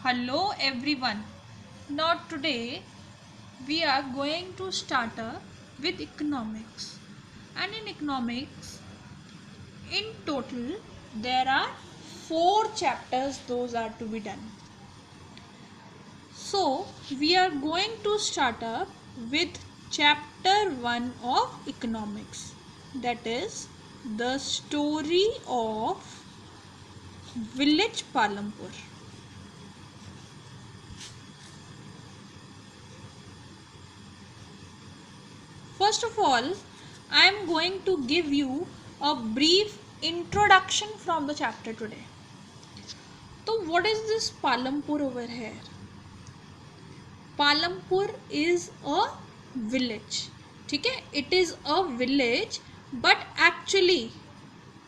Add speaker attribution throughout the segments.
Speaker 1: Hello everyone. Now today we are going to start with economics. And in economics, in total there are 4 chapters those are to be done. So we are going to start up with chapter 1 of economics. That is the story of village Palampur. First of all, I am going to give you a brief introduction from the chapter today. So, what is this Palampur over here? Palampur is a village. Okay? It is a village, but actually,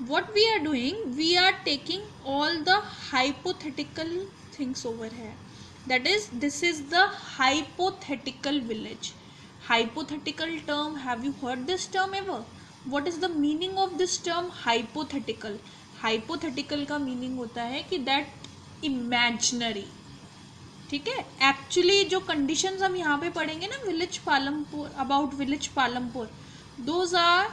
Speaker 1: what we are doing, we are taking all the hypothetical things over here. That is, this is the hypothetical village. Hypothetical term, have you heard this term ever? What is the meaning of this term hypothetical? Hypothetical का meaning होता है कि that imaginary. ठीक है, actually जो conditions हम यहाँ पे पढ़ेंगे ना village Palampur, about village Palampur, those are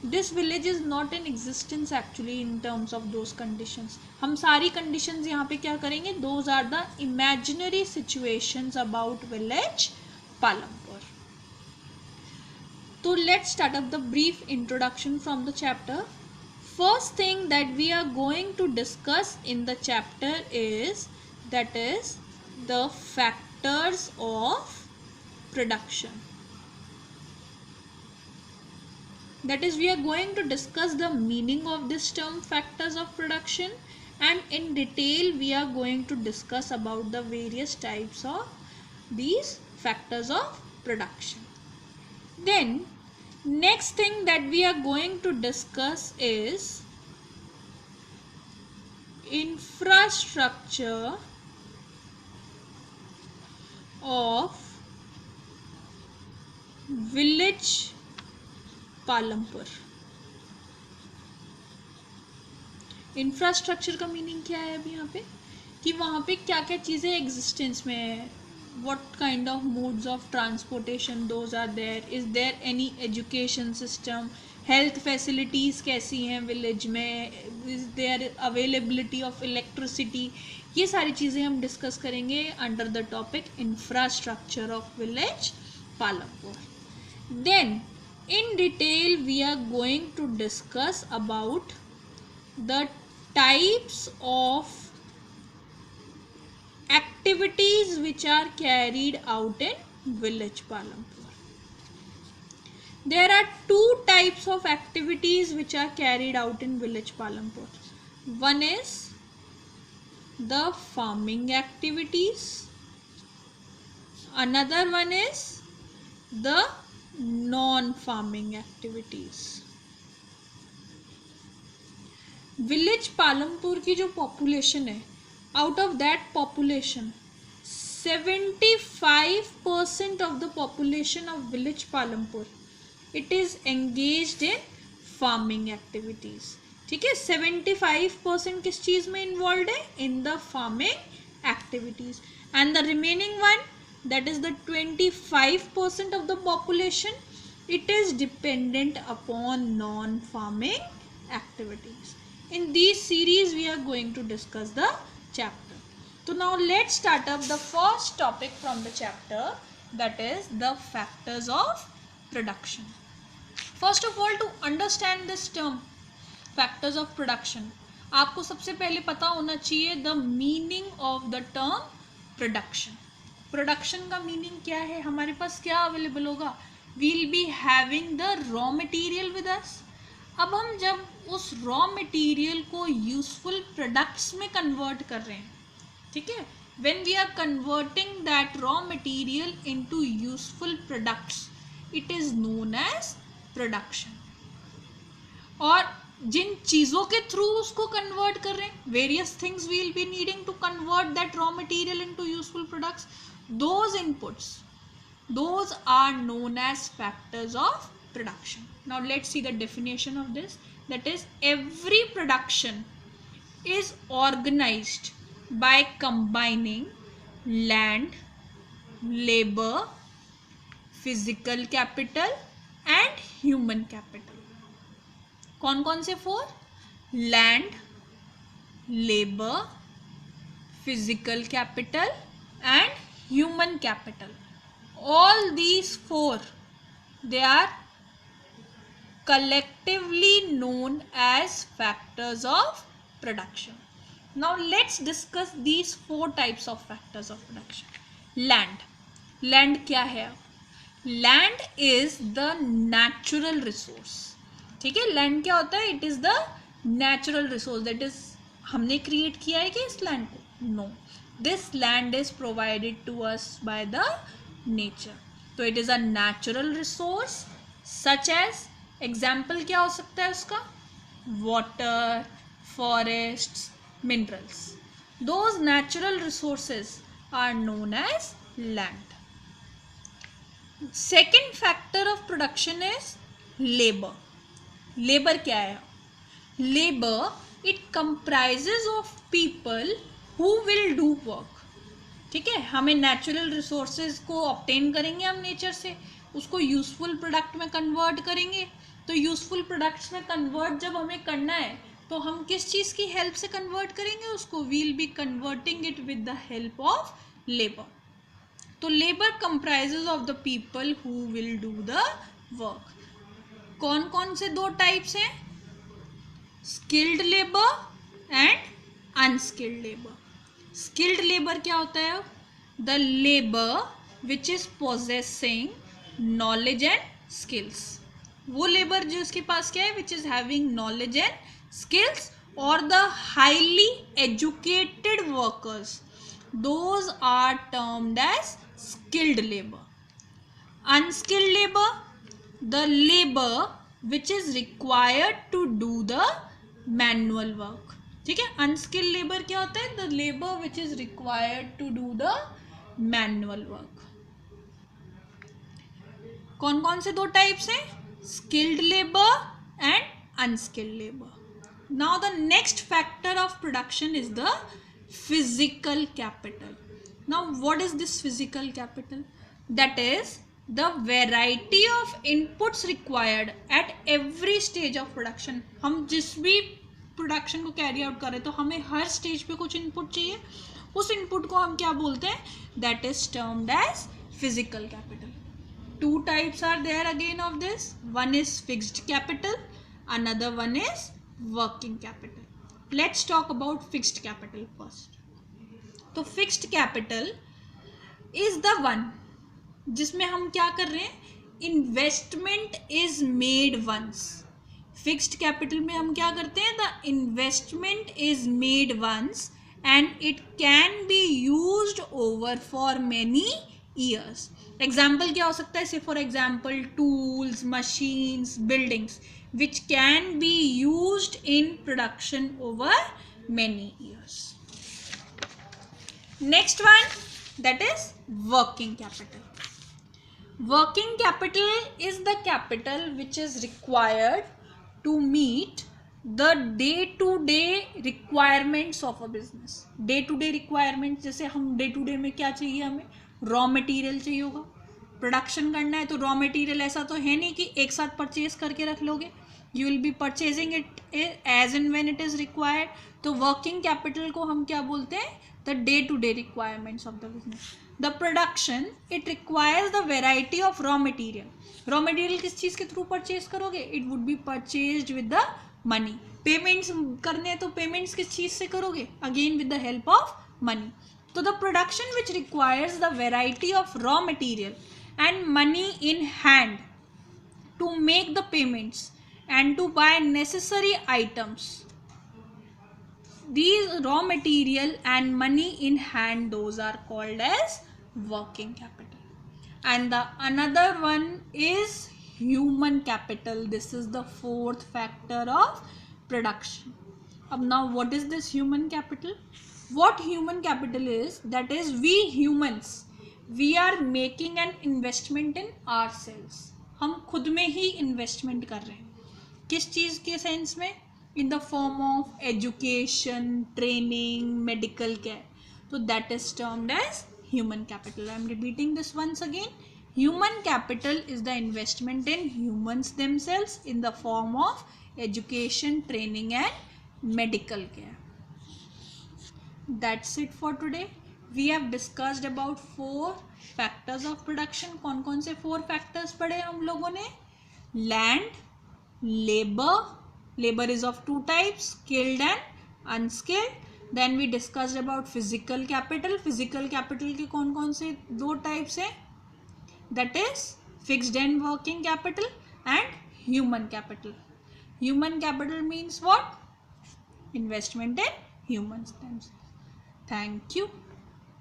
Speaker 1: this village is not in existence actually in terms of those conditions. हम सारी कंडीशंस यहाँ पे क्या करेंगे, those are the imaginary situations about village Palampur. तो let's start up the brief introduction from the chapter. First thing that we are going to discuss in the chapter is that is the factors of production. That is, we are going to discuss the meaning of this term factors of production, and in detail we are going to discuss about the various types of these factors of production. Then next thing that we are going to discuss is infrastructure of village Palampur. Infrastructure का meaning क्या है अभी यहाँ पे, कि वहाँ पे क्या क्या चीज़ें एग्जिस्टेंस में है, what kind of modes of transportation those are there, is there any education system, health facilities कैसी हैं विलेज में, is there availability of electricity. ये सारी चीज़ें हम डिस्कस करेंगे under the topic infrastructure of village Palampur. Then in detail we are going to discuss about the types of activities which are carried out in village Palampur. There are 2 types of activities which are carried out in village Palampur. One is the farming activities. Another one is the non-farming activities. Village Palampur की जो population है, out of that population 75% of the population of village Palampur it is engaged in farming activities. ठीक है, 75% किस चीज़ में involve है, in the farming activities, and the remaining one that is the 25% of the population it is dependent upon non-farming activities. In this series we are going to discuss the chapter. So now let's start up the first topic from the chapter, that is the factors of production. First of all, to understand this term factors of production, आपको सबसे पहले पता होना चाहिए the meaning of the term production. Production का meaning क्या है, हमारे पास क्या अवेलेबल होगा, we'll be having the raw material with us. अब हम जब उस रॉ मटेरियल को यूजफुल प्रोडक्ट्स में कन्वर्ट कर रहे हैं, ठीक है, when we are converting that raw material into useful products it is known as production. और जिन चीज़ों के थ्रू उसको कन्वर्ट कर रहे हैं, various things we'll be needing to convert that raw material into useful products, those inputs, those are known as factors of production. Now let's see the definition of this. That is, every production is organized by combining land, labour, physical capital and human capital. कौन कौन से 4? Land, labour, physical capital and human capital. All these 4, they are collectively known as factors of production. Now let's discuss these 4 types of factors of production. Land. Land क्या है? Land is the natural resource. ठीक है, land क्या होता है? It is the natural resource, that is हमने create किया है क्या इस लैंड को? No, this land is provided to us by the nature. तो it is a natural resource such as, example क्या हो सकता है उसका? Water, forests, minerals. Those natural resources are known as land. Second factor of production is labour. Labour क्या है? Labour it comprises of people who will do work. ठीक है, हमें नेचुरल रिसोर्सेज को ऑब्टेन करेंगे हम नेचर से, उसको यूजफुल प्रोडक्ट में कन्वर्ट करेंगे. तो यूजफुल प्रोडक्ट्स में कन्वर्ट जब हमें करना है तो हम किस चीज़ की हेल्प से कन्वर्ट करेंगे उसको? We'll be converting it with the help of labour. तो labour comprises of the people who will do the work. कौन कौन से 2 टाइप्स हैं? Skilled labour and unskilled labour. Skilled labour क्या होता है? The labour which is possessing knowledge and skills. वो labour जो उसके पास क्या है? Which is having knowledge and skills. और the highly educated workers, those are termed as skilled labour. Unskilled labour, the labor which is required to do the manual work. ठीक है, unskilled labour क्या होता है? the labor which is required to do the manual work. कौन कौन से 2 types हैं? Skilled labour and unskilled labour. Now the next factor of production is the physical capital. Now what is this physical capital? That is the variety of inputs required at every stage of production. हम जिस भी production को carry out कर रहे तो हमें हर stage पे कुछ इनपुट चाहिए. उस इनपुट को हम क्या बोलते हैं? That is termed as physical capital. 2 types are there again of this. One is fixed capital, another one is working capital. Let's talk about fixed capital first. तो fixed capital is the one जिसमें हम क्या कर रहे हैं? Investment is made once. Fixed capital में हम क्या करते हैं? The investment is made once and it can be used over for many years. Example क्या हो सकता है? Say for example tools, machines, buildings which can be used in production over many years. Next one, that is working capital. Working capital is the capital which is required to meet the day-to-day requirements of a business. Day-to-day requirements जैसे हम day-to-day में क्या चाहिए? हमें raw material चाहिए होगा. Production करना है तो रॉ मटेरियल ऐसा तो है नहीं कि एक साथ परचेज करके रख लोगे. You will be purchasing it as and when it is required. तो वर्किंग कैपिटल को हम क्या बोलते हैं? The day to day requirements of the business. The production it requires the variety of raw material. Raw material किस चीज़ के through purchase करोगे? It would be purchased with the money. Payments करने हैं तो पेमेंट्स किस चीज़ से करोगे? Again with the help of money. तो the production which requires the variety of raw material and money in hand to make the payments and to buy necessary items. These raw material and money in hand, those are called as working capital. And the another one is human capital. This is the 4th factor of production. Now what is this human capital? What human capital is, that is we humans, we are making an investment in ourselves. हम खुद में ही investment कर रहे हैं. किस चीज़ के sense में? In the form of education, training, medical care. तो that is termed as human capital. I am repeating this once again. Human capital is the investment in humans themselves in the form of education, training and medical care. That's it for today. We have discussed about 4 factors of production. कौन कौन से 4 factors पढ़े हम लोगों ने? Land, labor. Labor is of 2 types, skilled and unskilled. Then we discussed about physical capital. Physical capital के कौन कौन से 2 types हैं? That is fixed and working capital and human capital. Human capital means what? Investment in humans themselves. Thank you.